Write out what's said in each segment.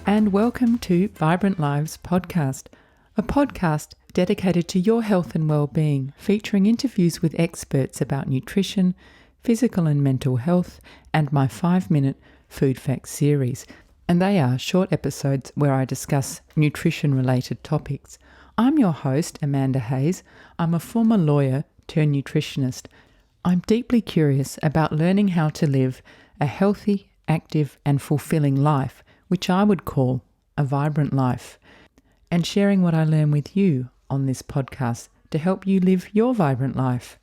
and welcome to Vibrant Lives Podcast, a podcast dedicated to your health and well-being, featuring interviews with experts about nutrition, physical and mental health, and my 5-minute Food Facts series. And they are short episodes where I discuss nutrition-related topics. I'm your host, Amanda Hayes. I'm a former lawyer turned nutritionist. I'm deeply curious about learning how to live a healthy, active and fulfilling life, which I would call a vibrant life, and sharing what I learn with you on this podcast to help you live your vibrant life.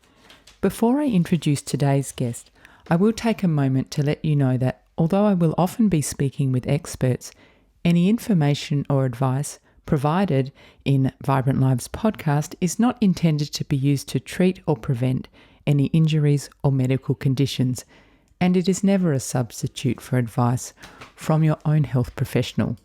Before I introduce today's guest, I will take a moment to let you know that although I will often be speaking with experts, any information or advice provided in Vibrant Lives podcast is not intended to be used to treat or prevent any injuries or medical conditions, and it is never a substitute for advice from your own health professional.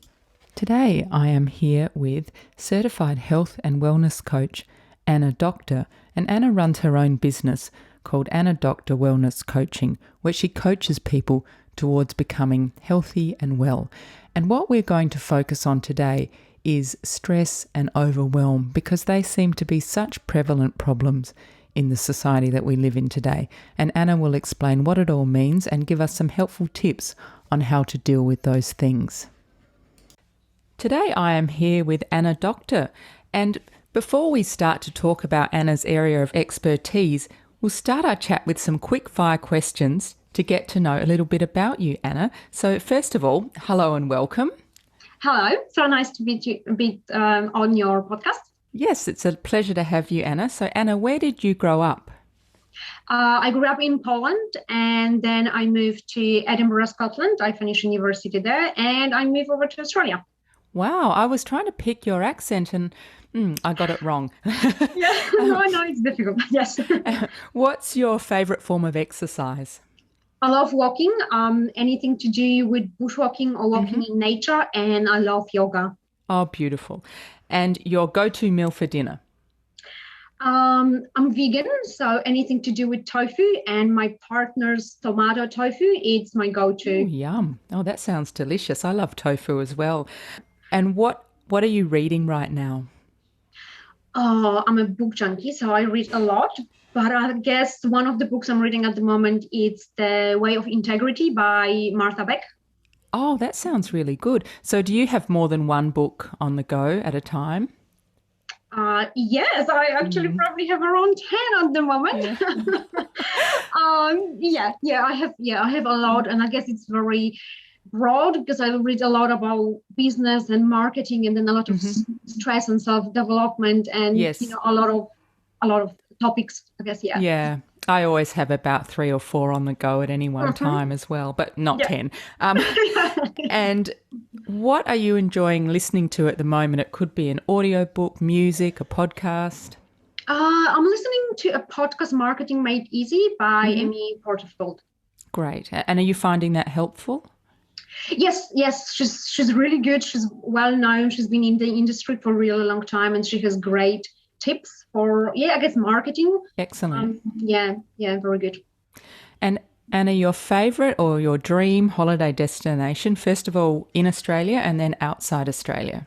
Today I am here with certified health and wellness coach Anna Doktor, and Anna runs her own business called Anna Doktor Wellness Coaching, where she coaches people towards becoming healthy and well. And what we're going to focus on today is stress and overwhelm, because they seem to be such prevalent problems in the society that we live in today. And Anna will explain what it all means and give us some helpful tips on how to deal with those things. Today I am here with Anna Doktor, and before we start to talk about Anna's area of expertise, we'll start our chat with some quickfire questions to get to know a little bit about you, Anna. So first of all, hello and welcome. Hello, so nice to be on your podcast. Yes, it's a pleasure to have you, Anna. So Anna, where did you grow up? I grew up in Poland, and then I moved to Edinburgh, Scotland. I finished university there, and I moved over to Australia. Wow, I was trying to pick your accent and I got it wrong. Yeah, no, it's difficult. Yes. What's your favourite form of exercise? I love walking, anything to do with bushwalking or walking in nature, and I love yoga. Oh, beautiful. And your go-to meal for dinner? I'm vegan, so anything to do with tofu, and my partner's tomato tofu, it's my go-to. Oh, yum. Oh, that sounds delicious. I love tofu as well. And what are you reading right now? Oh, I'm a book junkie, so I read a lot. But I guess one of the books I'm reading at the moment is The Way of Integrity by Martha Beck. Oh, that sounds really good. So do you have more than one book on the go at a time? Yes, I actually probably have around 10 at the moment. Yeah. I have a lot, and I guess it's very broad because I read a lot about business and marketing, and then a lot of stress and self-development, and a lot of topics, I guess. Yeah, I always have about 3 or 4 on the go at any one time as well, but not 10. And what are you enjoying listening to at the moment? It could be an audiobook, music, a podcast. I'm listening to a podcast, Marketing Made Easy by Amy Porterfield. Great. And are you finding that helpful? Yes. She's really good. She's well known. She's been in the industry for a really long time, and she has great tips for, I guess, marketing. Excellent. Very good. And Anna, your favourite or your dream holiday destination, first of all in Australia and then outside Australia?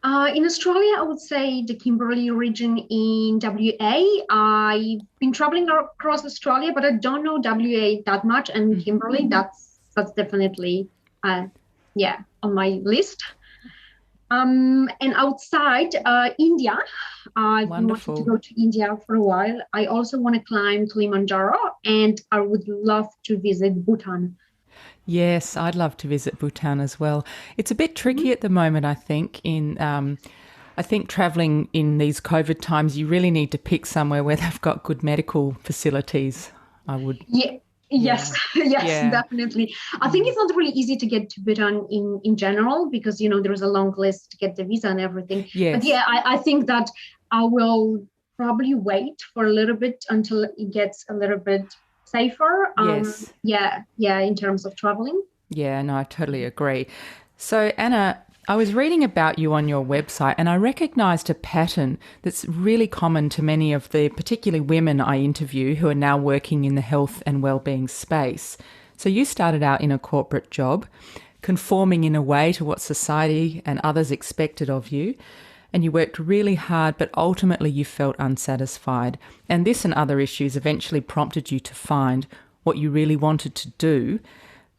In Australia, I would say the Kimberley region in WA. I've been traveling across Australia, but I don't know WA that much, and Kimberley, that's definitely on my list. And outside India, I've wanted to go to India for a while. I also want to climb Kilimanjaro, and I would love to visit Bhutan. Yes, I'd love to visit Bhutan as well. It's a bit tricky at the moment, I think. I think travelling in these COVID times, you really need to pick somewhere where they've got good medical facilities. Yes, definitely. I think it's not really easy to get to Bhutan in general, because, there is a long list to get the visa and everything. Yes. But I think that I will probably wait for a little bit until it gets a little bit safer. Yes. In terms of traveling. Yeah, no, I totally agree. So, Anna, I was reading about you on your website, and I recognised a pattern that's really common to many of the particularly women I interview who are now working in the health and wellbeing space. So you started out in a corporate job, conforming in a way to what society and others expected of you. And you worked really hard, but ultimately you felt unsatisfied. And this and other issues eventually prompted you to find what you really wanted to do.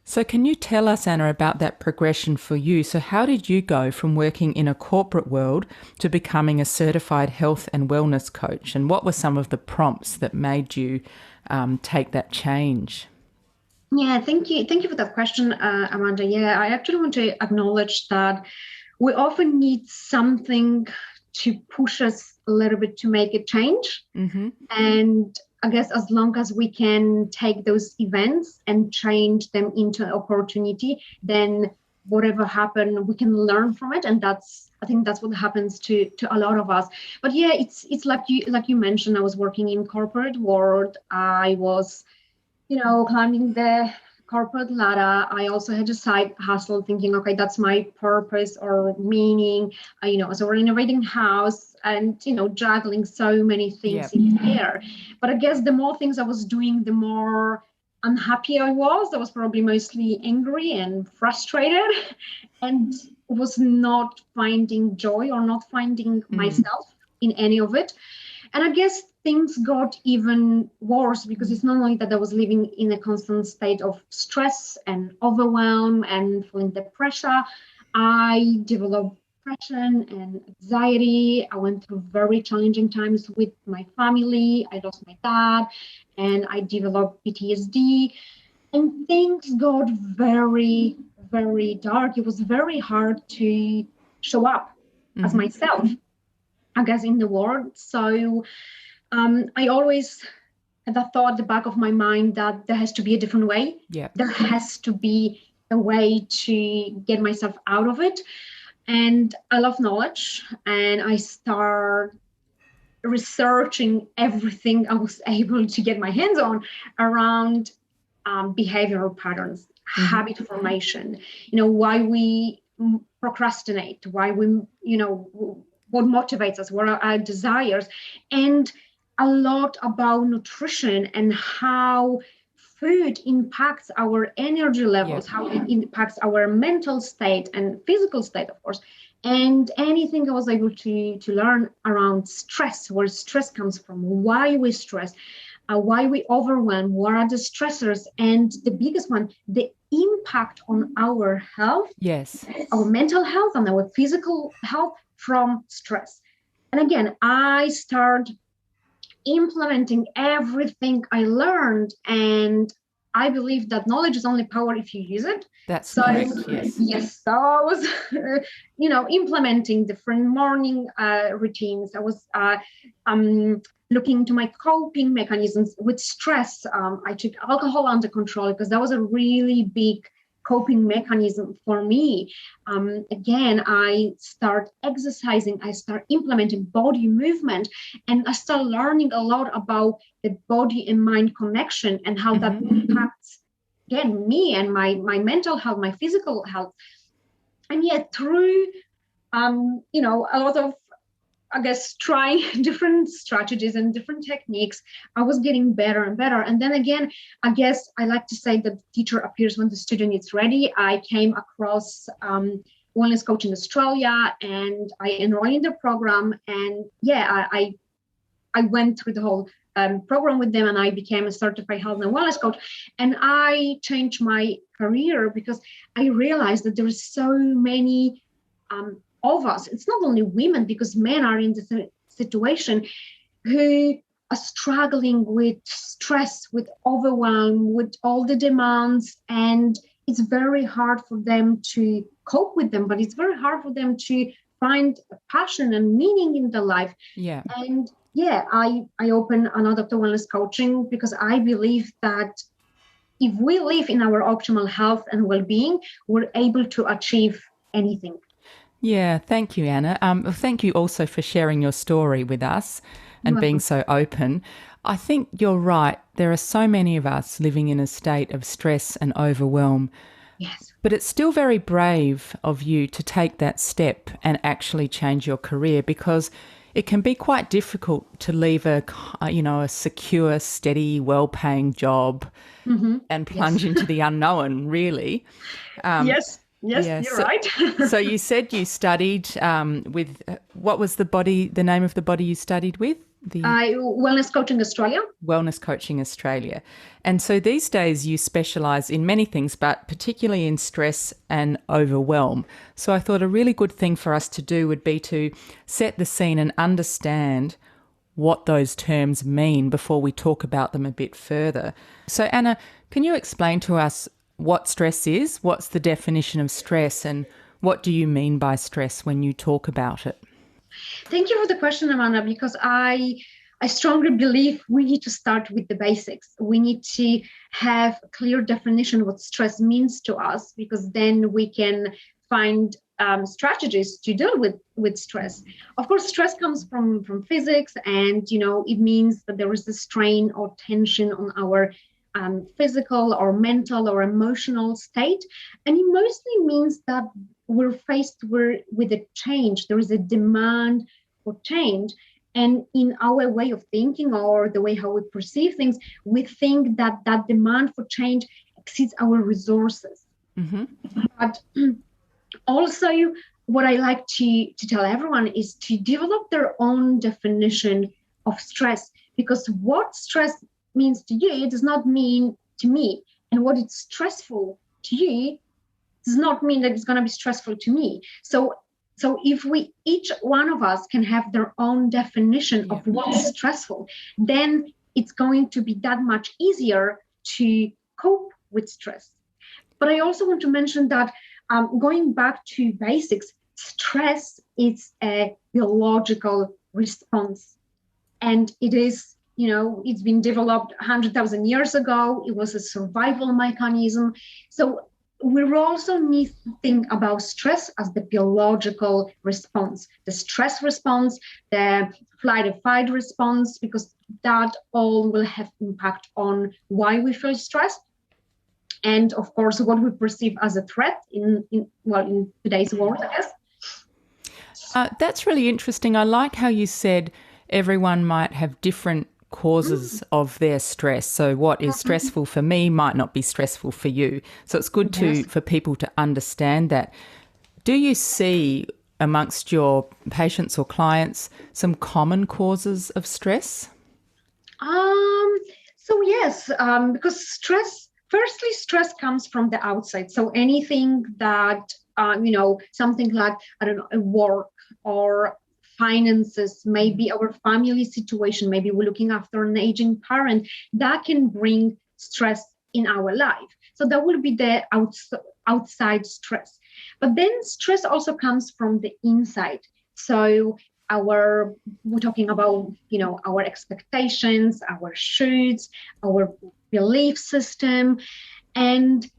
So can you tell us, Anna, about that progression for you? So how did you go from working in a corporate world to becoming a certified health and wellness coach? And what were some of the prompts that made you take that change? Yeah, thank you. Thank you for that question, Amanda. Yeah, I actually want to acknowledge that we often need something to push us a little bit to make a change. Mm-hmm. And I guess as long as we can take those events and change them into an opportunity, then whatever happened, we can learn from it. And I think that's what happens to a lot of us. But yeah, it's like you mentioned, I was working in corporate world. I was, climbing the corporate ladder. I also had a side hustle thinking, okay, that's my purpose or meaning, so renovating house and, juggling so many things in there. But I guess the more things I was doing, the more unhappy I was. I was probably mostly angry and frustrated and was not finding joy or not finding myself in any of it. And I guess things got even worse because it's not only that I was living in a constant state of stress and overwhelm and feeling the pressure. I developed depression and anxiety. I went through very challenging times with my family. I lost my dad and I developed PTSD. And things got very, very dark. It was very hard to show up as myself, I guess, in the world. So I always had that thought at the back of my mind that there has to be a different way. Yeah. There has to be a way to get myself out of it. And I love knowledge. And I start researching everything I was able to get my hands on around behavioral patterns, habit formation, why we procrastinate, why we, what motivates us, what are our desires, and a lot about nutrition and how food impacts our energy levels, how it impacts our mental state and physical state, of course. And anything I was able to learn around stress, where stress comes from, why we stress, why we overwhelm, what are the stressors, and the biggest one, the impact on our health, our mental health and our physical health from stress. And again, I start implementing everything I learned, and I believe that knowledge is only power if you use it. That's correct, yes. So I was, implementing different morning routines. I was looking into my coping mechanisms with stress. I took alcohol under control because that was a really big coping mechanism for me. Again, I start exercising, I start implementing body movement, and I start learning a lot about the body and mind connection and how that impacts, again, me and my mental health, my physical health. And yet through, a lot of, I guess, trying different strategies and different techniques, I was getting better and better. And then again, I guess I like to say that the teacher appears when the student is ready. I came across Wellness Coach in Australia, and I enrolled in the program. And I went through the whole program with them, and I became a certified health and wellness coach. And I changed my career because I realized that there are so many of us, it's not only women, because men are in this situation, who are struggling with stress, with overwhelm, with all the demands, and it's very hard for them to cope with them, but it's very hard for them to find passion and meaning in their life. And I opened Anna Doktor Wellness Coaching because I believe that if we live in our optimal health and well-being, we're able to achieve anything. Yeah, thank you, Anna. Thank you also for sharing your story with us and being so open. I think you're right. There are so many of us living in a state of stress and overwhelm. Yes. But it's still very brave of you to take that step and actually change your career, because it can be quite difficult to leave a secure, steady, well-paying job and plunge into the unknown, really. Yes. Yes, Yeah. you're right. So you said you studied with, what was the name of the body you studied with? The Wellness Coaching Australia. Wellness Coaching Australia. And so these days you specialise in many things, but particularly in stress and overwhelm. So I thought a really good thing for us to do would be to set the scene and understand what those terms mean before we talk about them a bit further. So Anna, can you explain to us what stress is? What's the definition of stress, and what do you mean by stress when you talk about it? Thank you for the question, Amanda, because I strongly believe we need to start with the basics. We need to have a clear definition what stress means to us, because then we can find strategies to deal with stress. Of course, stress comes from physics, and it means that there is a strain or tension on our physical or mental or emotional state. And it mostly means that we're faced with a change. There is a demand for change. And in our way of thinking, or the way how we perceive things, we think that demand for change exceeds our resources. Mm-hmm. But also, what I like to tell everyone is to develop their own definition of stress, because what stress means to you, it does not mean to me. And what is stressful to you does not mean that it's going to be stressful to me. So if each one of us can have their own definition of what's stressful, then it's going to be that much easier to cope with stress. But I also want to mention that going back to basics, stress is a biological response. And it is, it's been developed 100,000 years ago. It was a survival mechanism. So we also need to think about stress as the biological response, the stress response, the flight or fight response, because that all will have impact on why we feel stressed. And of course, what we perceive as a threat in today's world, I guess. That's really interesting. I like how you said everyone might have different causes of their stress. So what is stressful for me might not be stressful for you. So it's good for people to understand that. Do you see amongst your patients or clients some common causes of stress? So yes, because stress comes from the outside. So anything that, something like, I don't know, a work or finances, maybe our family situation, maybe we're looking after an aging parent, that can bring stress in our life. So that will be the outside stress. But then stress also comes from the inside. So we're talking about, our expectations, our shoulds, our belief system, and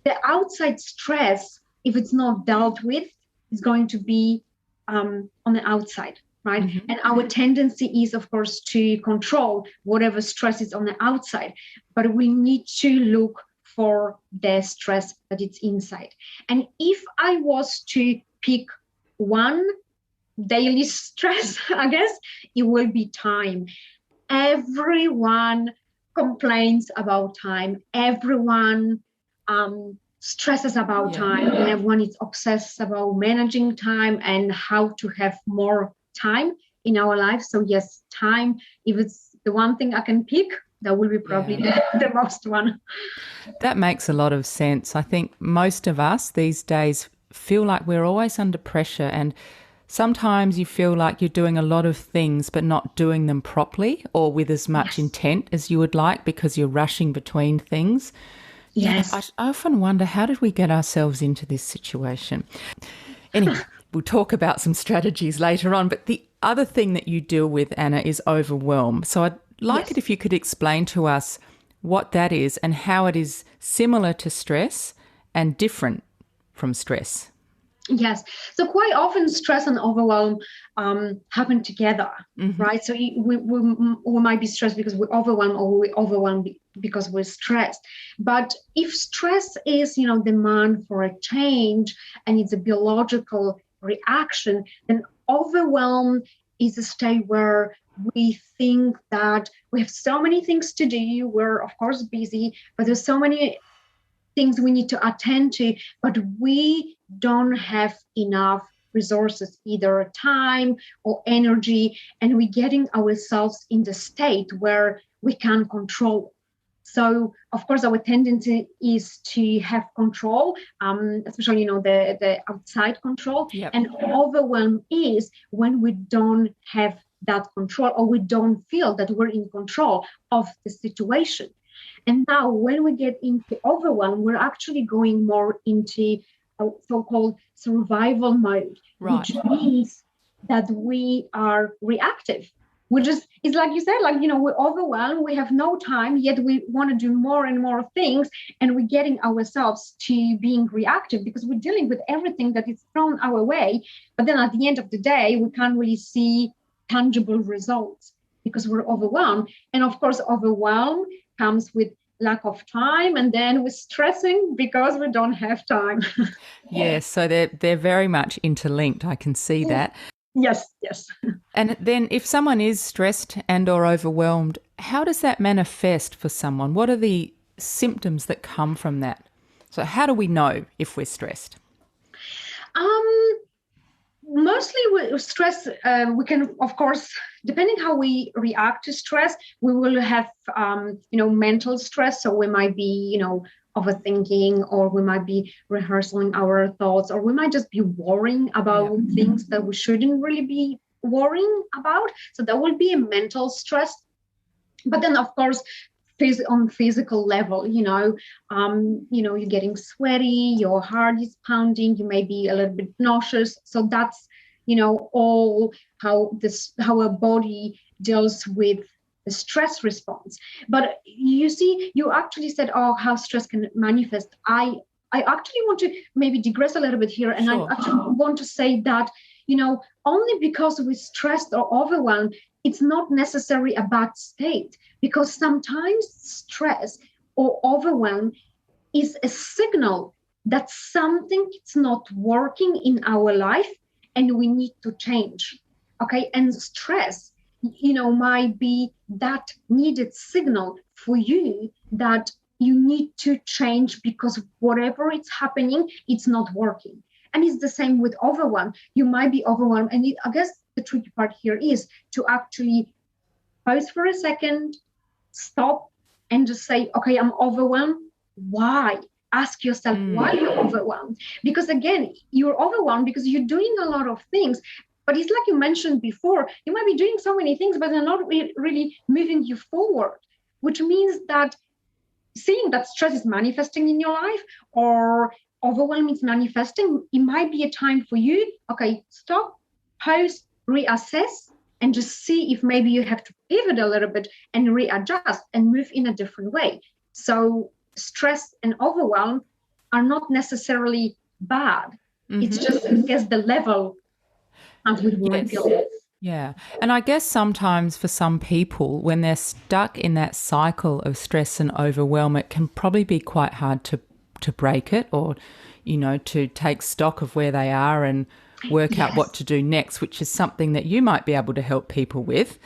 the outside stress, if it's not dealt with, is going to be on the outside, right? Mm-hmm. And our tendency is, of course, to control whatever stress is on the outside, but we need to look for the stress that it's inside. And if I was to pick one daily stress, I guess it will be time. Everyone complains about time. Everyone stresses about time, and everyone is obsessed about managing time and how to have more time in our lives. So yes, time, if it's the one thing I can pick, that will be probably the most one. That makes a lot of sense. I think most of us these days feel like we're always under pressure, and sometimes you feel like you're doing a lot of things but not doing them properly or with as much intent as you would like because you're rushing between things. Yes. I often wonder, how did we get ourselves into this situation? Anyway, we'll talk about some strategies later on. But the other thing that you deal with, Anna, is overwhelm. So I'd like it if you could explain to us what that is and how it is similar to stress and different from stress. Yes. So quite often stress and overwhelm happen together, right? So we might be stressed because we're overwhelmed, or we're overwhelmed because we're stressed. But if stress is, demand for a change and it's a biological reaction, then overwhelm is a state where we think that we have so many things to do. We're, of course, busy, but there's so many things we need to attend to, but we don't have enough resources, either time or energy, and we're getting ourselves in the state where we can't control. So, of course, our tendency is to have control, especially, the outside control. Yep. And overwhelm is when we don't have that control, or we don't feel that we're in control of the situation. And now when we get into overwhelm, we're actually going more into a so-called survival mode, Right. which means that we are reactive. It's like you said, we're overwhelmed, we have no time, yet we want to do more and more things, and we're getting ourselves to being reactive because we're dealing with everything that is thrown our way. But then at the end of the day, we can't really see tangible results because we're overwhelmed. And of course, overwhelm comes with lack of time, and then we're stressing because we don't have time. Yes, so they're very much interlinked. I can see that. Yes. And then if someone is stressed and or overwhelmed, how does that manifest for someone? What are the symptoms that come from that? So how do we know if we're stressed? Mostly with stress, we can, of course, depending how we react to stress, we will have, mental stress. So we might be, overthinking, or we might be rehearsing our thoughts, or we might just be worrying about things that we shouldn't really be worrying about. So that will be a mental stress. But then, of course, on physical level, you're getting sweaty, your heart is pounding, you may be a little bit nauseous. So that's, all how our body deals with the stress response. But you see, you actually said, how stress can manifest. I actually want to maybe digress a little bit here. And Sure. I actually want to say that, only because we're stressed or overwhelmed, it's not necessarily a bad state, because sometimes stress or overwhelm is a signal that something is not working in our life and we need to change. Okay. And stress, might be that needed signal for you that you need to change because whatever is happening, it's not working. And it's the same with overwhelm. You might be overwhelmed. And I guess the tricky part here is to actually pause for a second, stop, and just say, okay, I'm overwhelmed. Why? Ask yourself why you're overwhelmed. Because again, you're overwhelmed because you're doing a lot of things. But it's like you mentioned before, you might be doing so many things, but they're not really moving you forward, which means that seeing that stress is manifesting in your life, or overwhelm is manifesting, it might be a time for you, okay, stop, pause, reassess, and just see if maybe you have to pivot a little bit and readjust and move in a different way. So stress and overwhelm are not necessarily bad. Mm-hmm. It's just, I guess, the level as we will feel. Yeah. And I guess sometimes for some people, when they're stuck in that cycle of stress and overwhelm, it can probably be quite hard to break it, or, to take stock of where they are and work out what to do next, which is something that you might be able to help people with.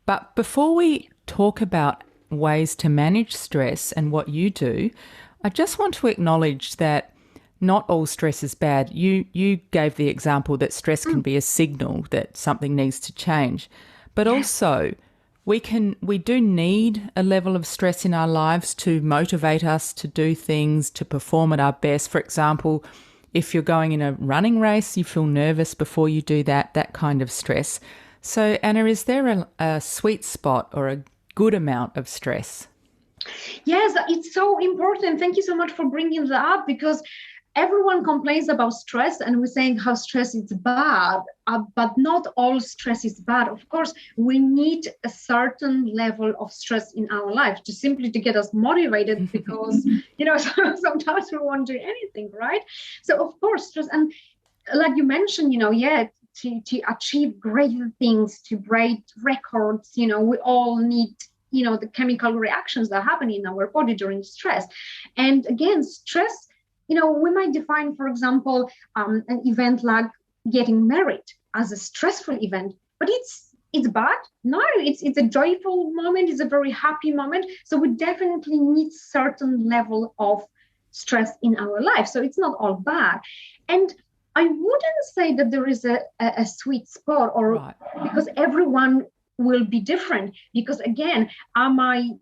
But before we talk about ways to manage stress and what you do, I just want to acknowledge that not all stress is bad. You gave the example that stress can be a signal that something needs to change. But also we do need a level of stress in our lives to motivate us to do things, to perform at our best. For example, if you're going in a running race, you feel nervous before you do that kind of stress. So, Anna, is there a sweet spot or a good amount of stress? Yes, it's so important. Thank you so much for bringing that up, because everyone complains about stress and we're saying how stress is bad, but not all stress is bad. Of course, we need a certain level of stress in our life to get us motivated, because, sometimes we won't do anything, right? So of course, stress, and like you mentioned, to achieve greater things, to break records, we all need, the chemical reactions that happen in our body during stress. And again, stress, we might define, for example, an event like getting married as a stressful event, but it's bad. No, it's a joyful moment. It's a very happy moment. So we definitely need certain level of stress in our life. So it's not all bad. And I wouldn't say that there is a sweet spot, or Right. because everyone will be different. Because again, I might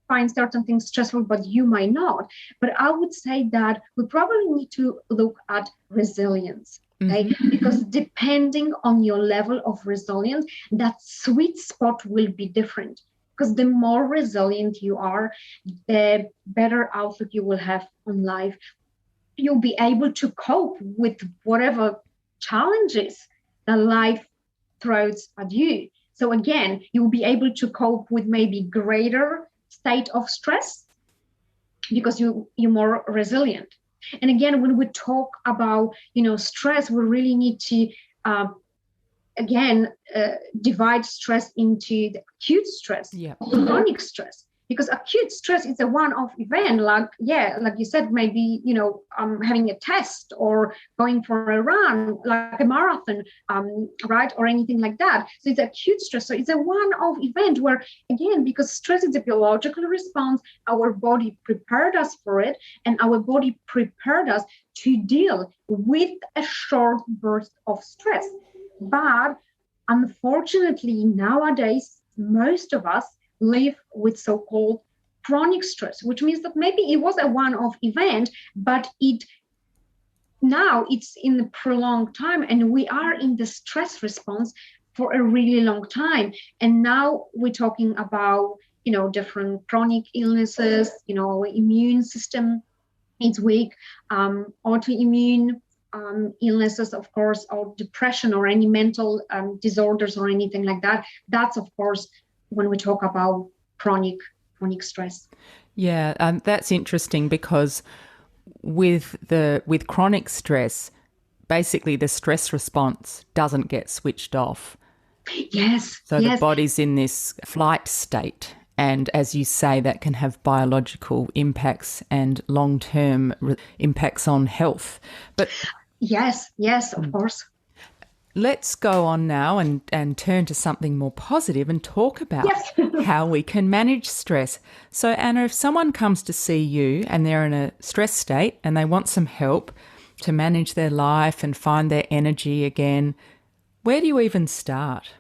find certain things stressful, but you might not. But I would say that we probably need to look at resilience. Okay, because depending on your level of resilience, that sweet spot will be different. Because the more resilient you are, the better outlook you will have on life. You'll be able to cope with whatever challenges that life throws at you. So again, you'll be able to cope with maybe greater state of stress because you're more resilient. And again, when we talk about stress, we really need to divide stress into the acute stress, chronic stress. Because acute stress is a one-off event, like you said, maybe having a test or going for a run, like a marathon, right, or anything like that. So it's acute stress. So it's a one-off event where, again, because stress is a biological response, our body prepared us for it, and our body prepared us to deal with a short burst of stress. But unfortunately, nowadays, most of us live with so-called chronic stress, which means that maybe it was a one-off event, but now it's in the prolonged time, and we are in the stress response for a really long time. And now we're talking about different chronic illnesses, immune system is weak, autoimmune illnesses, of course, or depression or any mental disorders or anything like that. That's, of course, when we talk about chronic stress. Yeah, that's interesting, because with chronic stress, basically the stress response doesn't get switched off. Yes. So the body's in this flight state. And as you say, that can have biological impacts and long-term impacts on health. But yes, of course. Let's go on now and turn to something more positive and talk about how we can manage stress. So, Anna, if someone comes to see you and they're in a stress state and they want some help to manage their life and find their energy again, where do you even start?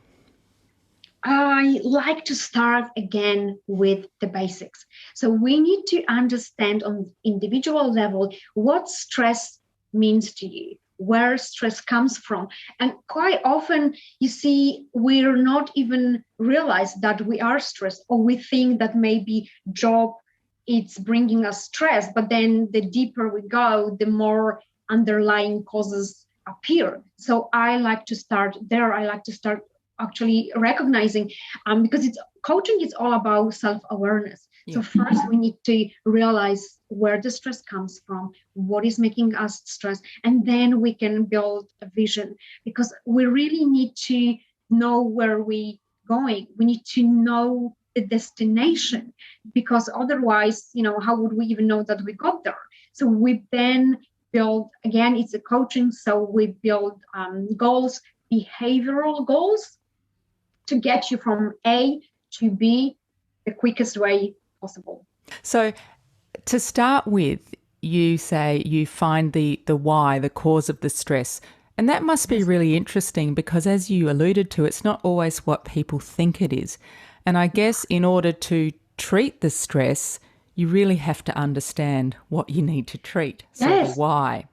I like to start again with the basics. So we need to understand on individual level what stress means to you, where stress comes from. And quite often, you see, we're not even realize that we are stressed, or we think that maybe job it's bringing us stress. But then the deeper we go, the more underlying causes appear. So I like to start there. I like to start actually recognizing, because coaching is all about self-awareness. So first we need to realize where the stress comes from, what is making us stress, and then we can build a vision, because we really need to know where we're going. We need to know the destination, because otherwise, how would we even know that we got there? So we then build, again, it's a coaching, so we build goals, behavioral goals, to get you from A to B the quickest way possible. So to start with, you say you find the why, the cause of the stress. And that must be really interesting, because as you alluded to, it's not always what people think it is. And I guess in order to treat the stress, you really have to understand what you need to treat. So the why.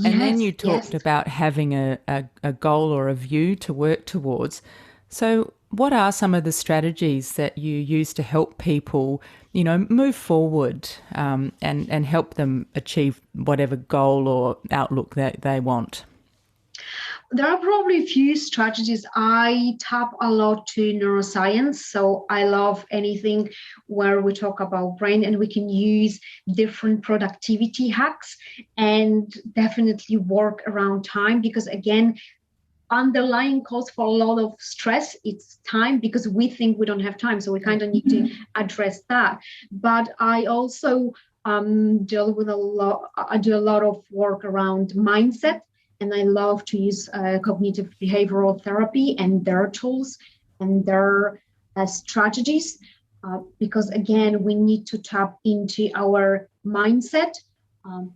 And then you talked about having a goal or a view to work towards. So what are some of the strategies that you use to help people, move forward and help them achieve whatever goal or outlook that they want? There are probably a few strategies. I tap a lot to neuroscience. So I love anything where we talk about brain, and we can use different productivity hacks and definitely work around time, because again, underlying cause for a lot of stress, it's time, because we think we don't have time. So we kind of need to address that. But I also deal with I do a lot of work around mindset. And I love to use cognitive behavioral therapy and their tools and their strategies, because, again, we need to tap into our mindset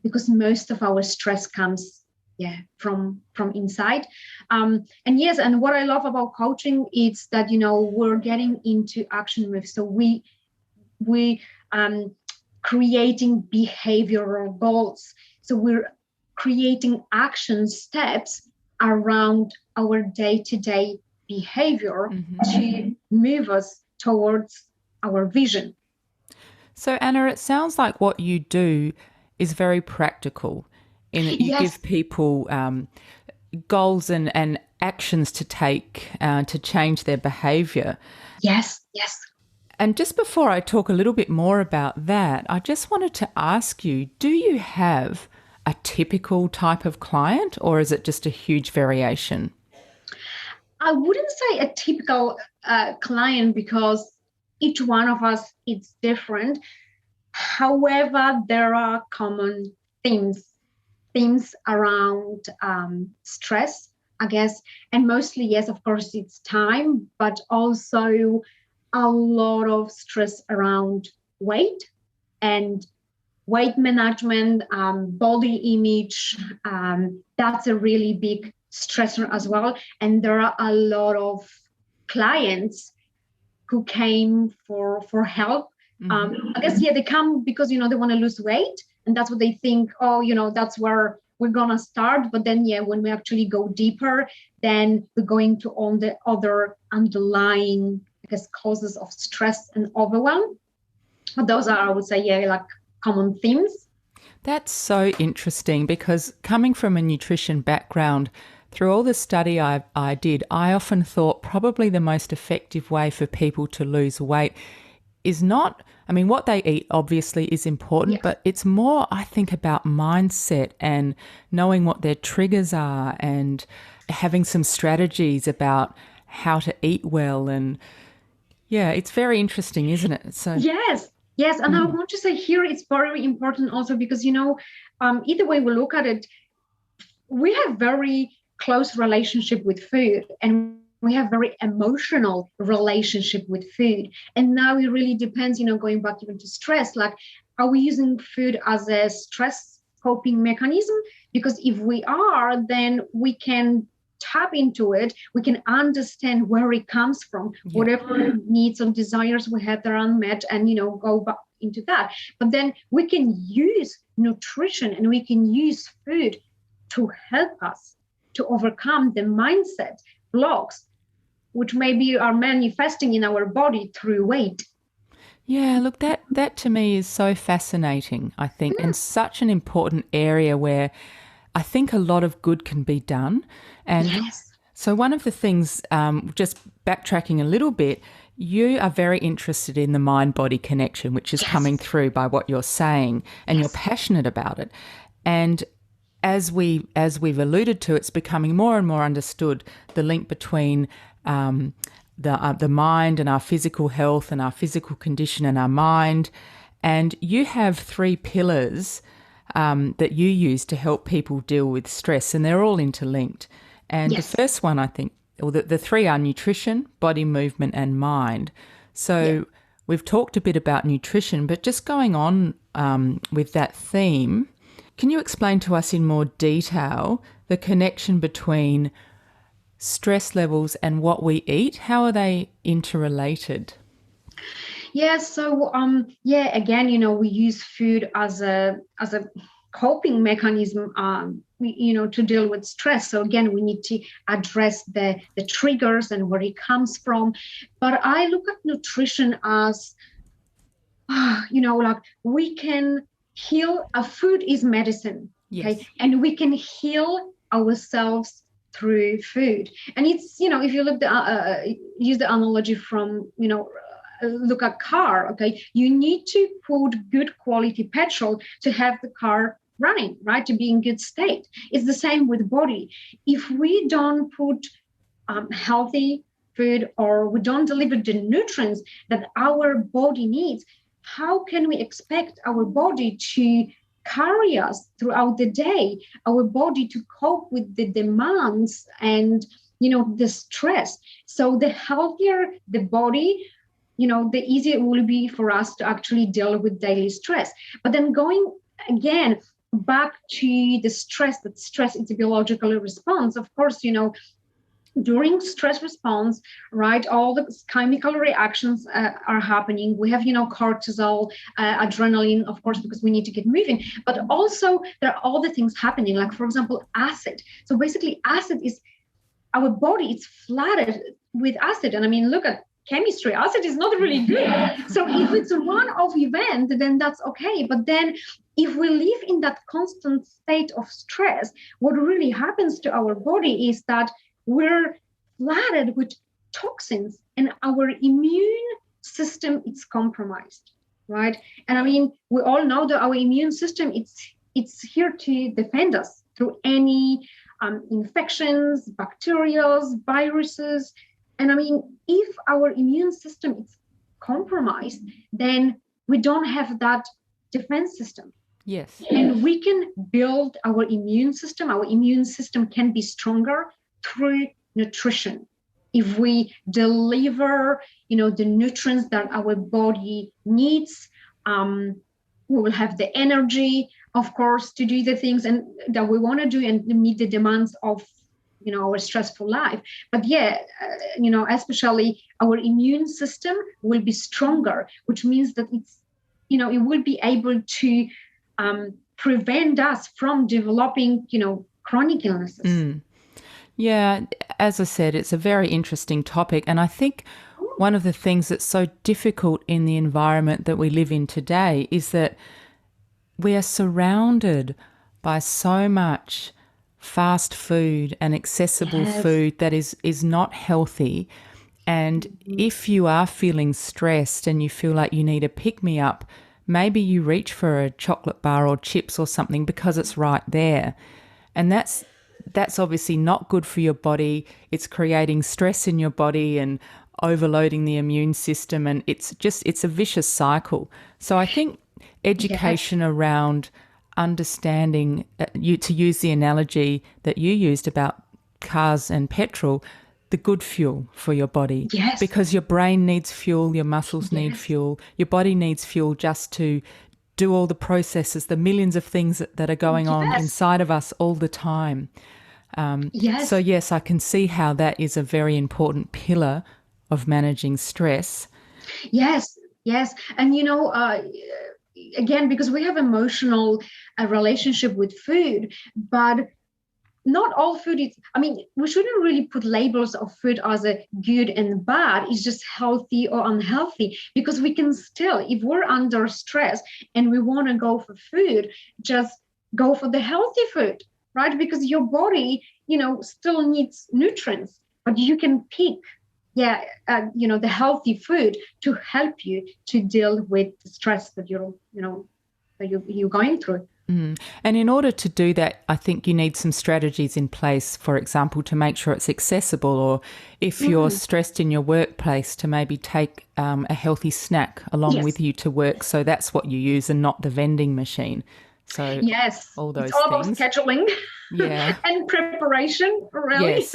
because most of our stress comes from inside. And yes, and what I love about coaching is that we're getting into action with, so we creating behavioral goals. So we're creating action steps around our day-to-day behavior to move us towards our vision. So Anna, it sounds like what you do is very practical in that you give people goals and actions to take to change their behaviour. Yes. And just before I talk a little bit more about that, I just wanted to ask you, do you have a typical type of client, or is it just a huge variation? I wouldn't say a typical client, because each one of us is different. However, there are common themes around stress, I guess, and mostly, yes, of course, it's time, but also a lot of stress around weight and weight management, body image. That's a really big stressor as well. And there are a lot of clients who came for help. I guess, they come because, they want to lose weight. And that's what they think, that's where we're going to start. But then, when we actually go deeper, then we're going to all the other underlying, causes of stress and overwhelm. But those are, I would say, like common themes. That's so interesting, because coming from a nutrition background, through all the study I did, I often thought probably the most effective way for people to lose weight is not, what they eat obviously is important, but it's more, I think, about mindset and knowing what their triggers are and having some strategies about how to eat well. And it's very interesting, isn't it? So Yes. And I want to say here it's very important also because, either way we look at it, we have very close relationship with food, and we have very emotional relationship with food. And now it really depends, going back even to stress, like, are we using food as a stress coping mechanism? Because if we are, then we can tap into it. We can understand where it comes from, whatever needs or desires we have that are unmet, and, go back into that. But then we can use nutrition and we can use food to help us to overcome the mindset blocks which maybe are manifesting in our body through weight. Yeah, look, that to me is so fascinating, I think, and such an important area where I think a lot of good can be done. And so one of the things, just backtracking a little bit, you are very interested in the mind-body connection, which is coming through by what you're saying, and you're passionate about it. And as we've alluded to, it's becoming more and more understood, the link between the mind and our physical health and our physical condition and our mind. And you have 3 pillars that you use to help people deal with stress, and they're all interlinked. And the first one, I think, or the 3 are nutrition, body movement, and mind. So we've talked a bit about nutrition, but just going on with that theme, can you explain to us in more detail the connection between stress levels and what we eat? How are they interrelated? So again, we use food as a coping mechanism, to deal with stress. So again, we need to address the triggers and where it comes from. But I look at nutrition as, like we can heal. Food is medicine, okay, and we can heal ourselves through food. And it's, if you look use the analogy from, look at car, okay, you need to put good quality petrol to have the car running, right, to be in good state. It's the same with body. If we don't put healthy food, or we don't deliver the nutrients that our body needs, how can we expect our body to carry us throughout the day, our body to cope with the demands and, the stress? So the healthier the body, the easier it will be for us to actually deal with daily stress. But then going again, back to the stress, that stress is a biological response. Of course, during stress response, right, all the chemical reactions are happening. We have, cortisol, adrenaline, of course, because we need to get moving. But also there are all the things happening, like, for example, acid. So basically, acid is our body. It's flooded with acid. And I mean, look at chemistry. Acid is not really good. So if it's a one-off event, then that's okay. But then if we live in that constant state of stress, what really happens to our body is that we're flooded with toxins and our immune system is compromised, right? And I mean, we all know that our immune system, it's here to defend us through any infections, bacteria, viruses. And I mean, if our immune system is compromised, then we don't have that defense system. Yes. And we can build our immune system. Our immune system can be stronger through nutrition. If we deliver, the nutrients that our body needs, we will have the energy, of course, to do the things and that we want to do and meet the demands of, our stressful life. But especially our immune system will be stronger, which means that it's, it will be able to prevent us from developing, chronic illnesses. Mm. Yeah, as I said, it's a very interesting topic. And I think one of the things that's so difficult in the environment that we live in today is that we are surrounded by so much fast food and accessible food that is not healthy. And if you are feeling stressed and you feel like you need a pick-me-up, maybe you reach for a chocolate bar or chips or something because it's right there. And that's obviously not good for your body. It's creating stress in your body and overloading the immune system. And it's a vicious cycle. So I think education around understanding, to use the analogy that you used about cars and petrol, the good fuel for your body. Yes. Because your brain needs fuel, your muscles need fuel, your body needs fuel just to do all the processes, the millions of things that are going on inside of us all the time. So yes, I can see how that is a very important pillar of managing stress. Yes. And, again, because we have emotional relationship with food, but not all food is, we shouldn't really put labels of food as a good and bad. It's just healthy or unhealthy, because we can still, if we're under stress and we want to go for food, just go for the healthy food, right? Because your body, still needs nutrients, but you can pick, the healthy food to help you to deal with the stress that you're going through. Mm. And in order to do that, I think you need some strategies in place, for example, to make sure it's accessible, or if you're stressed in your workplace, to maybe take a healthy snack along with you to work. So that's what you use and not the vending machine. So all those it's all things. About scheduling and preparation, really. Yes,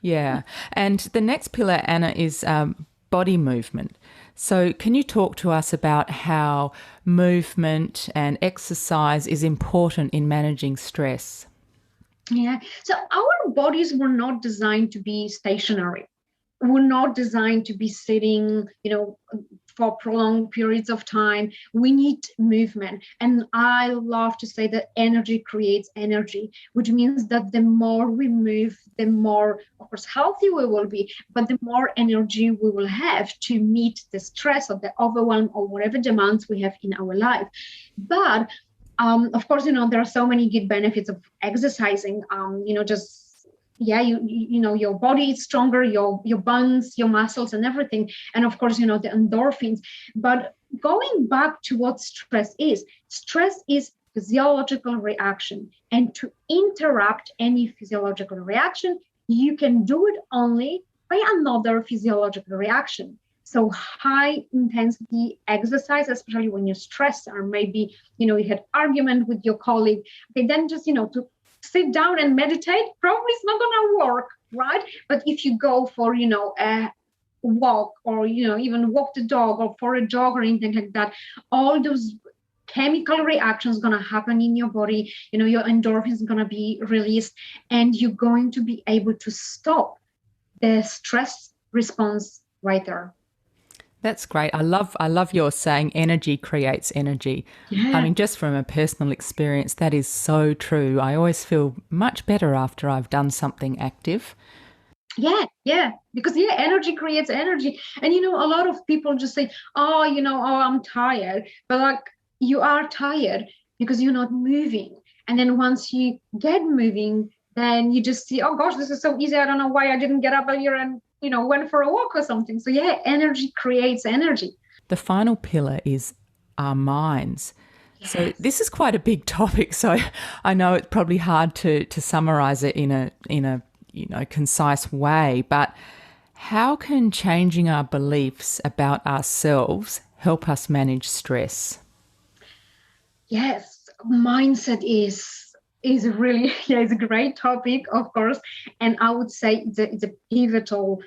yeah. And the next pillar, Anna, is body movement. So can you talk to us about how movement and exercise is important in managing stress? Yeah. So our bodies were not designed to be stationary. We're not designed to be sitting, for prolonged periods of time. We need movement. And I love to say that energy creates energy, which means that the more we move, the more, of course, healthy we will be, but the more energy we will have to meet the stress or the overwhelm or whatever demands we have in our life. But of course, there are so many good benefits of exercising, your body is stronger, your bones, your muscles and everything. And of course, the endorphins. But going back to what stress is physiological reaction. And to interrupt any physiological reaction, you can do it only by another physiological reaction. So high intensity exercise, especially when you're stressed, or maybe, you had argument with your colleague, okay, then just, to sit down and meditate, probably it's not going to work, right? But if you go for, a walk, or, even walk the dog, or for a jog or anything like that, all those chemical reactions going to happen in your body. Your endorphins going to be released, and you're going to be able to stop the stress response right there. That's great. I love your saying energy creates energy. Yeah. I mean, just from a personal experience, that is so true. I always feel much better after I've done something active. Yeah, because energy creates energy. And a lot of people just say, oh, I'm tired. But like, you are tired because you're not moving. And then once you get moving, then you just see, oh gosh, this is so easy. I don't know why I didn't get up earlier and went for a walk or something. So energy creates energy. The final pillar is our minds. Yes. So this is quite a big topic. So I know it's probably hard to summarize it in a concise way, but how can changing our beliefs about ourselves help us manage stress? Yes, mindset is really, it's a great topic, of course. And I would say it's a pivotal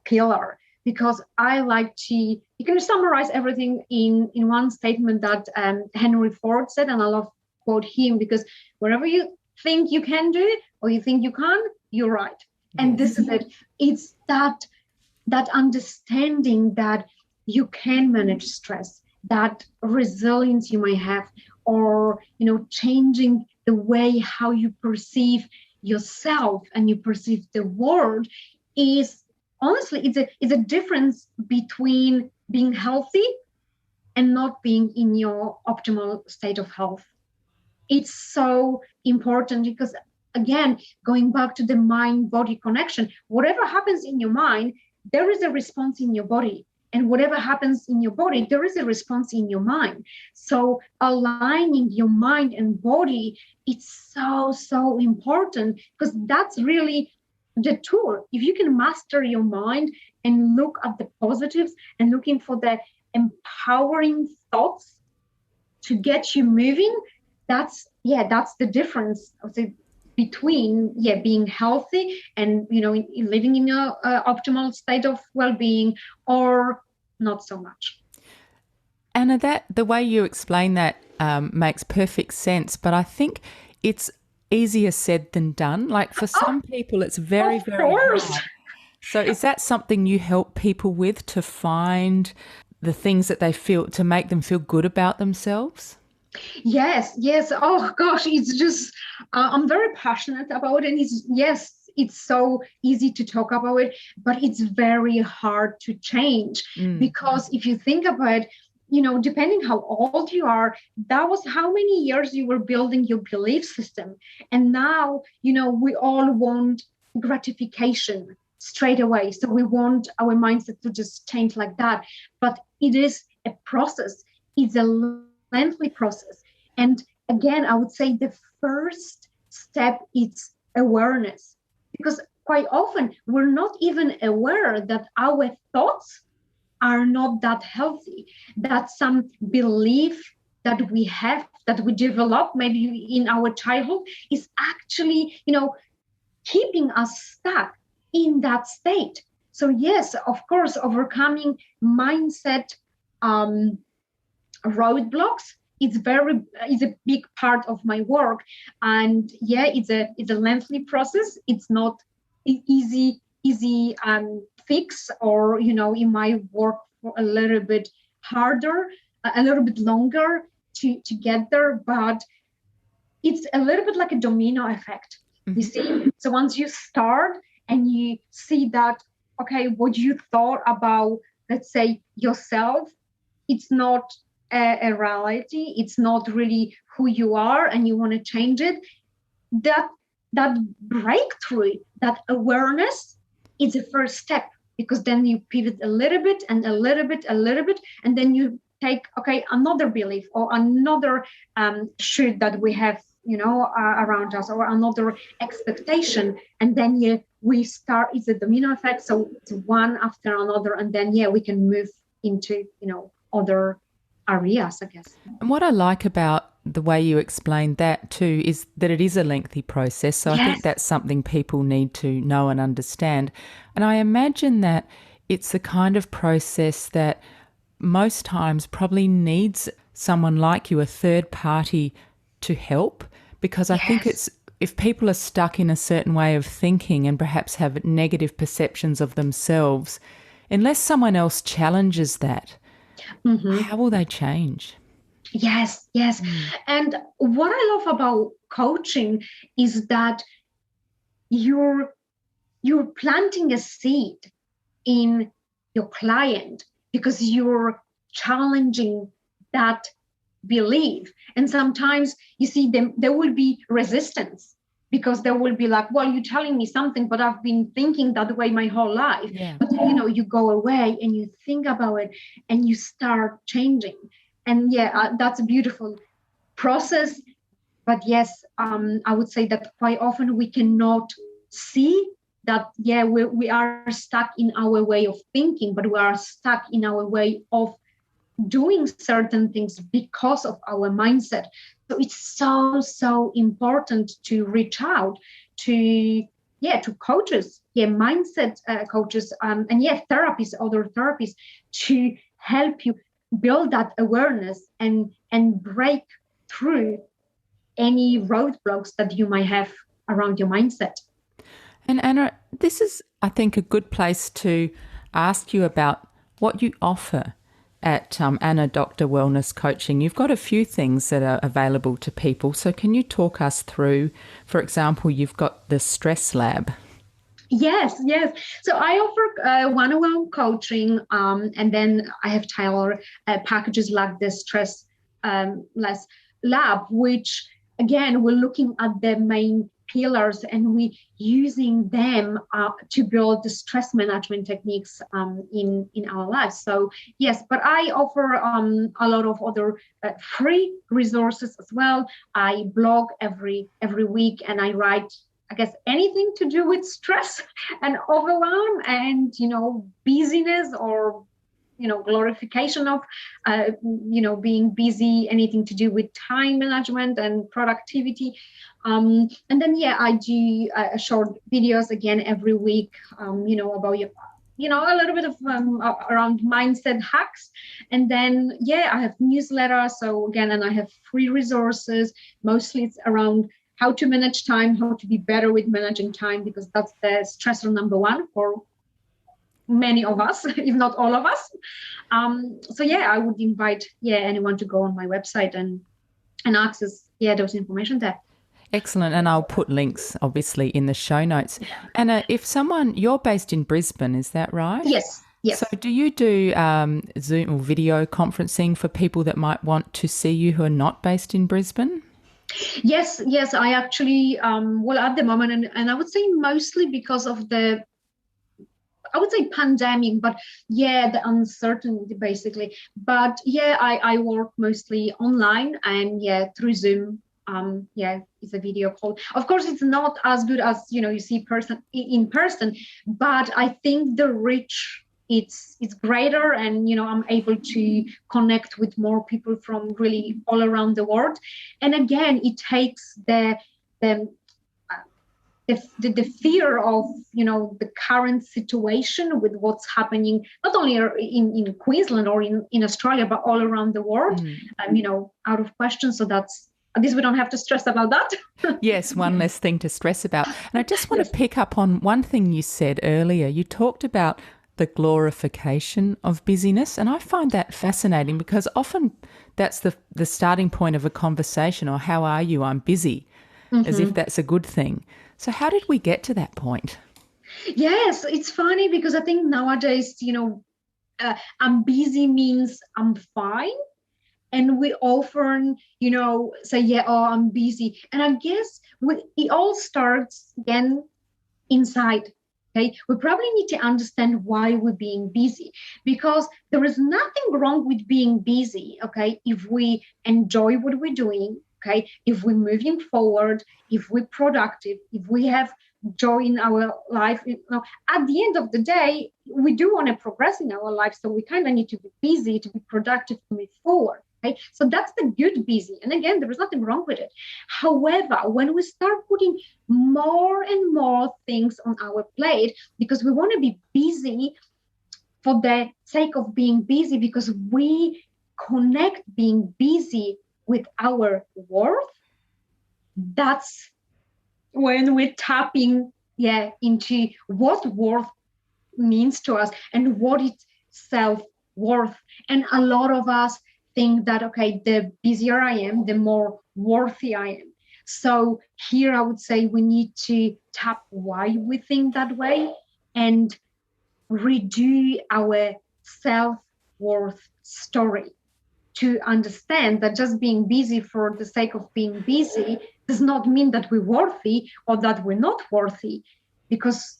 pillar, because I like to, you can summarize everything in one statement that Henry Ford said, and I love quote him, because wherever you think you can do it or you think you can't, you're right. And this is it. It's that understanding that you can manage stress, that resilience you may have, or changing the way how you perceive yourself and you perceive the world is honestly it's a difference between being healthy and not being in your optimal state of health. It's so important, because again, going back to the mind-body connection, whatever happens in your mind, there is a response in your body. And whatever happens in your body, there is a response in your mind. So aligning your mind and body, it's so important, because that's really the tool. If you can master your mind and look at the positives and looking for the empowering thoughts to get you moving, that's the difference, I would say, between being healthy and living in your optimal state of well-being, or not so much. Anna, that the way you explain that makes perfect sense, but I think it's easier said than done. Like for some people, it's very hard. So is that something you help people with, to find the things that they feel, to make them feel good about themselves? Yes. Oh gosh, it's just I'm very passionate about it. And it's so easy to talk about it, but it's very hard to change. Because if you think about depending how old you are, that was how many years you were building your belief system. And now we all want gratification straight away, so we want our mindset to just change like that. But it is a process. It's a lengthy process. And again, I would say the first step is awareness, because quite often we're not even aware that our thoughts are not that healthy, that some belief that we have, that we develop maybe in our childhood, is actually keeping us stuck in that state. So yes, of course, overcoming mindset roadblocks is a big part of my work. And it's a lengthy process. It's not easy fix, or it might work for a little bit harder, a little bit longer to get there, but it's a little bit like a domino effect. You see, so once you start and you see that, okay, what you thought about, let's say, yourself, it's not a reality, it's not really who you are, and you want to change it, that breakthrough, that awareness is the first step, because then you pivot a little bit and a little bit, and then you take, okay, another belief or another should that we have around us, or another expectation, and then we start. It's a domino effect, so it's one after another, and then we can move into other areas, I guess. And what I like about the way you explained that too is that it is a lengthy process. So I think that's something people need to know and understand. And I imagine that it's the kind of process that most times probably needs someone like you, a third party, to help, because I think it's, if people are stuck in a certain way of thinking and perhaps have negative perceptions of themselves, unless someone else challenges that, how will they change? Yes. And what I love about coaching is that you're planting a seed in your client because you're challenging that belief. And sometimes you see there will be resistance because there will be like, well, you're telling me something, but I've been thinking that way my whole life. But you go away and you think about it and you start changing. And that's a beautiful process. But yes, I would say that quite often we cannot see that, we are stuck in our way of thinking, but we are stuck in our way of doing certain things because of our mindset. So it's so important to reach out to coaches, mindset coaches, and therapists, other therapists, to help you build that awareness and break through any roadblocks that you might have around your mindset. And Anna, this is, I think, a good place to ask you about what you offer at Anna Doktor Wellness Coaching. You've got a few things that are available to people. So can you talk us through, for example, you've got the Stress Lab. Yes. So I offer one-on-one coaching, and then I have tailored packages like the Stress Less Lab, which, again, we're looking at the main pillars and we using them to build the stress management techniques in our lives. So yes, but I offer a lot of other free resources as well. I blog every week and I write, I guess, anything to do with stress and overwhelm and busyness, or glorification of being busy, anything to do with time management and productivity. And then I do short videos again every week, about a little bit of around mindset hacks. And then I have newsletters. So again, and I have free resources. Mostly it's around how to manage time, how to be better with managing time, because that's the stressor number one for many of us, if not all of us. So I would invite anyone to go on my website and access those information there. Excellent. And I'll put links obviously in the show notes. Anna, you're based in Brisbane, is that right? Yes. So do you do Zoom or video conferencing for people that might want to see you who are not based in Brisbane? Yes. I actually, at the moment, and I would say mostly because of the, I would say pandemic, but the uncertainty basically. But I work mostly online and through Zoom. It's a video call. Of course, it's not as good as you see in person, but I think the reach it's greater, and I'm able to connect with more people from really all around the world. And again, it takes the fear of the current situation with what's happening not only in Queensland or in Australia, but all around the world, out of question. So that's, at least we don't have to stress about that. Yes, one less thing to stress about. And I just want to pick up on one thing you said earlier. You talked about the glorification of busyness, and I find that fascinating because often that's the starting point of a conversation, or how are you? I'm busy, as if that's a good thing. So how did we get to that point? Yes, it's funny because I think nowadays, I'm busy means I'm fine. And we often, say, I'm busy. And I guess it all starts again inside. Okay, we probably need to understand why we're being busy, because there is nothing wrong with being busy. Okay, if we enjoy what we're doing, okay, if we're moving forward, if we're productive, if we have joy in our life, at the end of the day, we do want to progress in our life. So we kind of need to be busy to be productive to move forward. Okay? So that's the good busy. And again, there is nothing wrong with it. However, when we start putting more and more things on our plate because we want to be busy, for the sake of being busy, because we connect being busy with our worth. That's when we're tapping into what worth means to us and what is self-worth. And a lot of us think that, okay, the busier I am, the more worthy I am. So here I would say we need to tap why we think that way and redo our self-worth story, to understand that just being busy for the sake of being busy does not mean that we're worthy or that we're not worthy, because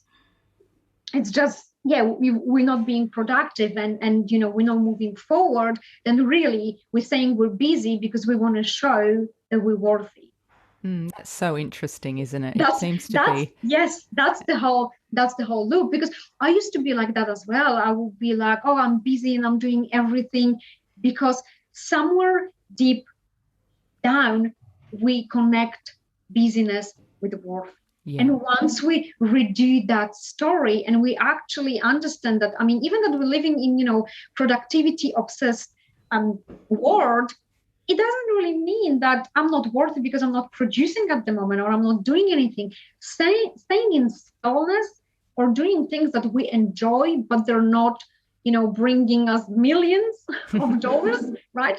it's just, we're not being productive and we're not moving forward. Then really we're saying we're busy because we want to show that we're worthy. That's so interesting, isn't it? That's, it seems to that's be. yes, that's the whole loop, because I used to be like that as well. I would be like, oh, I'm busy and I'm doing everything, because somewhere deep down we connect busyness with worth. Yeah. And once we redo that story and we actually understand that, I mean, even that we're living in productivity obsessed world, it doesn't really mean that I'm not worthy because I'm not producing at the moment or I'm not doing anything. Staying in stillness or doing things that we enjoy, but they're not, bringing us millions of dollars, right?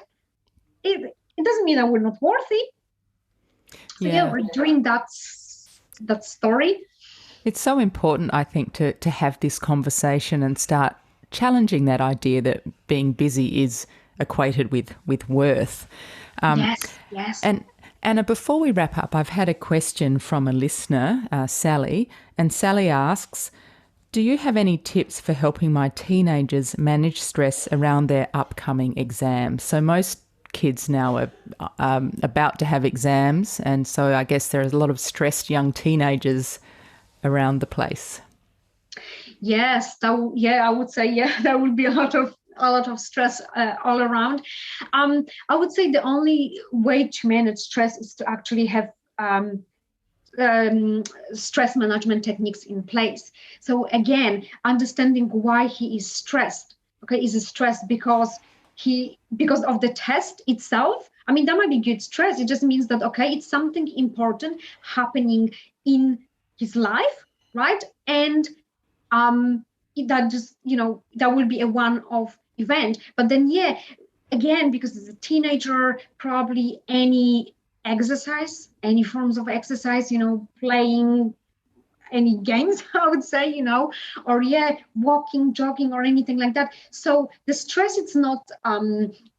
It doesn't mean that we're not worthy. So we're doing that story. It's so important, I think, to have this conversation and start challenging that idea that being busy is equated with worth. Yes. And Anna, before we wrap up, I've had a question from a listener, Sally, and Sally asks, do you have any tips for helping my teenagers manage stress around their upcoming exams? So most kids now are about to have exams, and so I guess there are a lot of stressed young teenagers around the place. Yes, I would say there will be a lot of stress all around. I would say the only way to manage stress is to actually have stress management techniques in place. So again, understanding why he is stressed. Okay, is he stressed because of the test itself? I mean, that might be good stress. It just means that, okay, it's something important happening in his life, right? And that just, that will be a one-off event. But then, again, because as a teenager, probably any exercise, any forms of exercise, playing any games, I would say, or walking, jogging, or anything like that. So the stress, it's not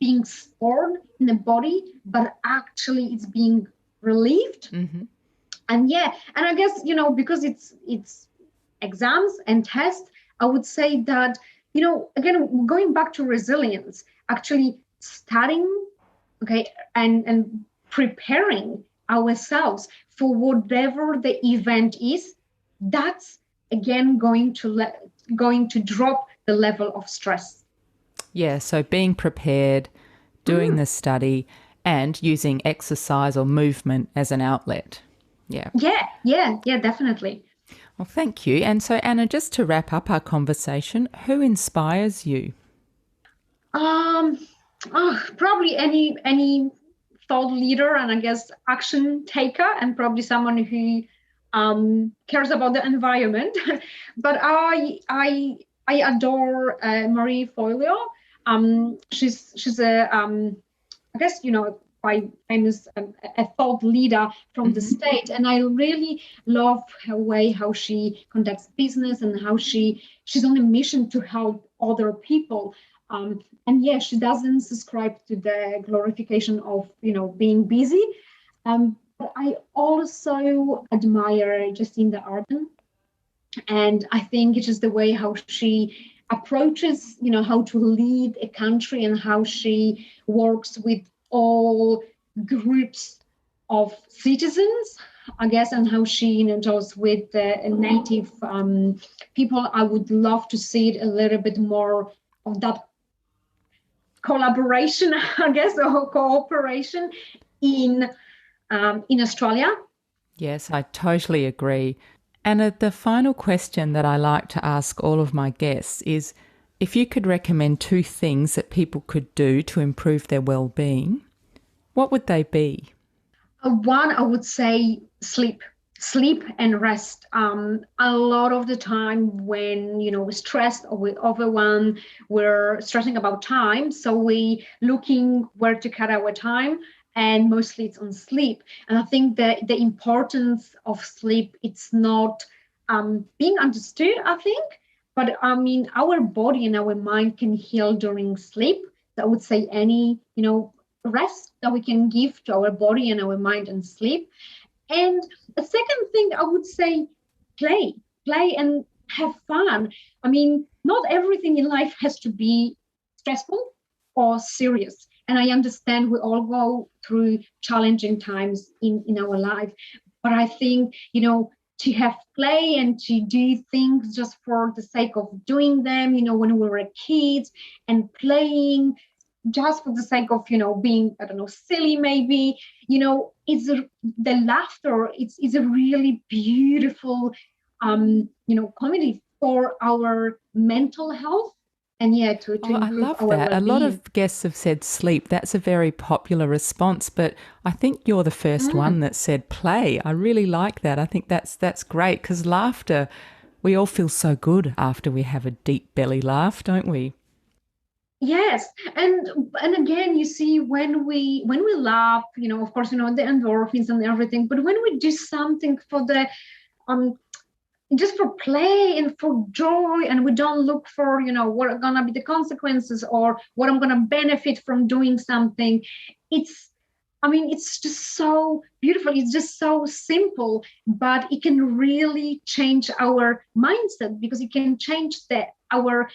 being stored in the body, but actually it's being relieved. Mm-hmm. And I guess, because it's exams and tests, I would say that, again, going back to resilience, actually studying, okay, and preparing ourselves for whatever the event is, that's again going to drop the level of stress. Yeah, so being prepared, doing the study, and using exercise or movement as an outlet. Yeah, definitely. Well, thank you. And so, Anna, just to wrap up our conversation, who inspires you? Probably any thought leader and I guess action taker, and probably someone who cares about the environment. But I adore Marie Forleo. She's a I guess quite famous a thought leader from the state, and I really love her way how she conducts business and how she's on a mission to help other people. And she doesn't subscribe to the glorification of being busy. But I also admire Jacinda Ardern, and I think it's just the way how she approaches, how to lead a country and how she works with all groups of citizens, I guess, and how she deals with native people. I would love to see it a little bit more of that collaboration, I guess, or cooperation in Australia. Yes, I totally agree. Anna, the final question that I like to ask all of my guests is, if you could recommend 2 things that people could do to improve their well-being, what would they be? One, I would say sleep and rest. A lot of the time when, we're stressed or we're overwhelmed, we're stressing about time. So we looking where to cut our time, and mostly it's on sleep. And I think that the importance of sleep, it's not being understood, I think. But I mean, our body and our mind can heal during sleep. So I would say any, rest that we can give to our body and our mind and sleep. And the second thing I would say, play and have fun. I mean, not everything in life has to be stressful or serious. And I understand we all go through challenging times in our life. But I think, to have play and to do things just for the sake of doing them, when we were kids and playing just for the sake of, being, I don't know, silly maybe, the laughter, it's a really beautiful, comedy for our mental health. And to improve I love our that. well-being. A lot of guests have said sleep. That's a very popular response, but I think you're the first one that said play. I really like that. I think that's great, because laughter, we all feel so good after we have a deep belly laugh, don't we? Yes, and again, you see, when we laugh, of course, the endorphins and everything. But when we do something for the just for play and for joy, and we don't look for, what are gonna be the consequences or what I'm gonna benefit from doing something, it's just so beautiful. It's just so simple, but it can really change our mindset, because it can change our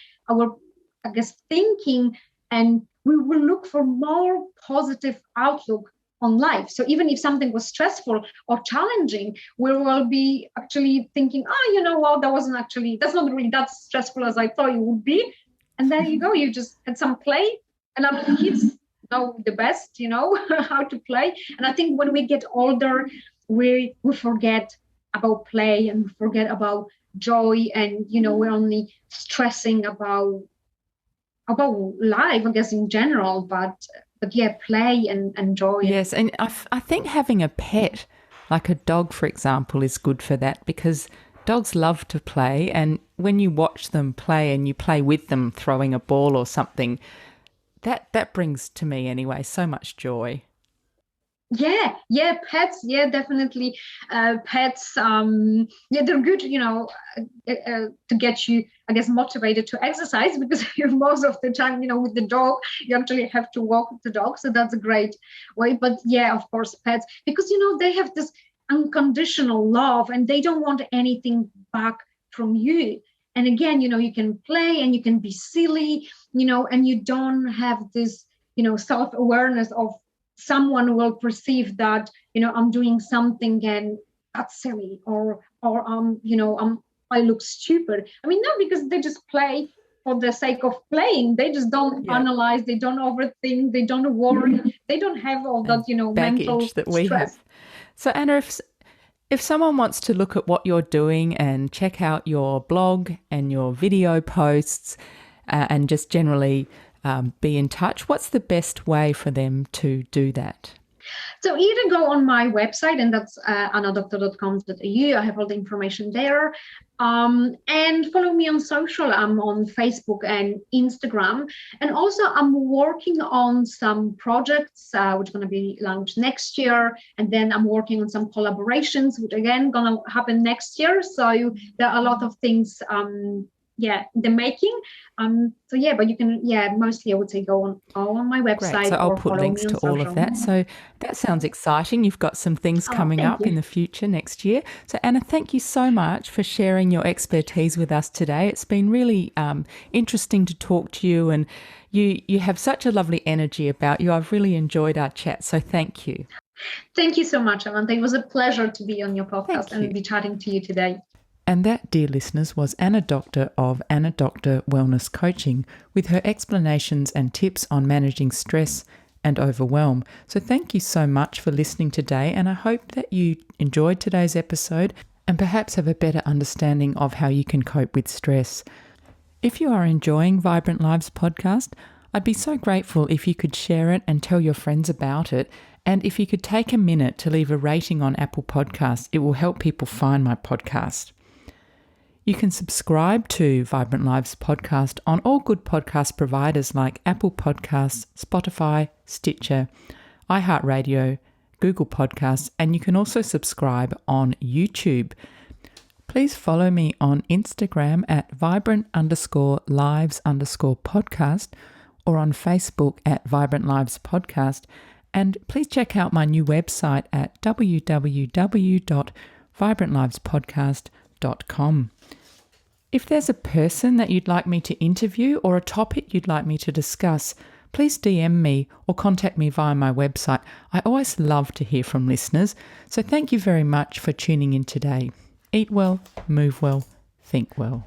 I guess thinking, and we will look for more positive outlook on life. So even if something was stressful or challenging, we will be actually thinking, that's not really that stressful as I thought it would be. And then you go, you just had some play, and our kids know the best, how to play. And I think when we get older, we forget about play and we forget about joy, and we're only stressing about life, I guess, in general, but yeah, play and joy. Yes, and I think having a pet, like a dog, for example, is good for that, because dogs love to play, and when you watch them play and you play with them throwing a ball or something, that brings, to me anyway, so much joy. Yeah, pets, definitely. Pets, they're good, to get you, I guess, motivated to exercise, because most of the time, with the dog, you actually have to walk the dog. So that's a great way. But yeah, of course, pets, because, they have this unconditional love, and they don't want anything back from you. And again, you can play and you can be silly, and you don't have this, self-awareness of someone will perceive that, I'm doing something and that's silly, or I look stupid. I mean, no, because they just play for the sake of playing. They just don't analyze, they don't overthink, they don't worry, they don't have all that, baggage mental that we stress. have. So Anna, if someone wants to look at what you're doing and check out your blog and your video posts, and just generally be in touch, what's the best way for them to do that? So either go on my website, and that's annadoktor.com.au. I have all the information there. And follow me on social. I'm on Facebook and Instagram. And also I'm working on some projects, which are going to be launched next year. And then I'm working on some collaborations, which again, going to happen next year. So there are a lot of things the making. But you can, mostly I would say go on my website. Great. So I'll put links to all of that. So that sounds exciting. You've got some things coming up in the future next year. So Anna, thank you so much for sharing your expertise with us today. It's been really interesting to talk to you, and you have such a lovely energy about you. I've really enjoyed our chat. So thank you. Thank you so much, Amanda. It was a pleasure to be on your podcast and be chatting to you today. And that, dear listeners, was Anna Doktor of Anna Doktor Wellness Coaching, with her explanations and tips on managing stress and overwhelm. So thank you so much for listening today, and I hope that you enjoyed today's episode and perhaps have a better understanding of how you can cope with stress. If you are enjoying Vibrant Lives podcast, I'd be so grateful if you could share it and tell your friends about it. And if you could take a minute to leave a rating on Apple Podcasts, it will help people find my podcast. You can subscribe to Vibrant Lives podcast on all good podcast providers like Apple Podcasts, Spotify, Stitcher, iHeartRadio, Google Podcasts, and you can also subscribe on YouTube. Please follow me on Instagram at vibrant_lives_podcast or on Facebook at Vibrant Lives Podcast. And please check out my new website at www.vibrantlivespodcast.com. If there's a person that you'd like me to interview or a topic you'd like me to discuss, please DM me or contact me via my website. I always love to hear from listeners. So thank you very much for tuning in today. Eat well, move well, think well.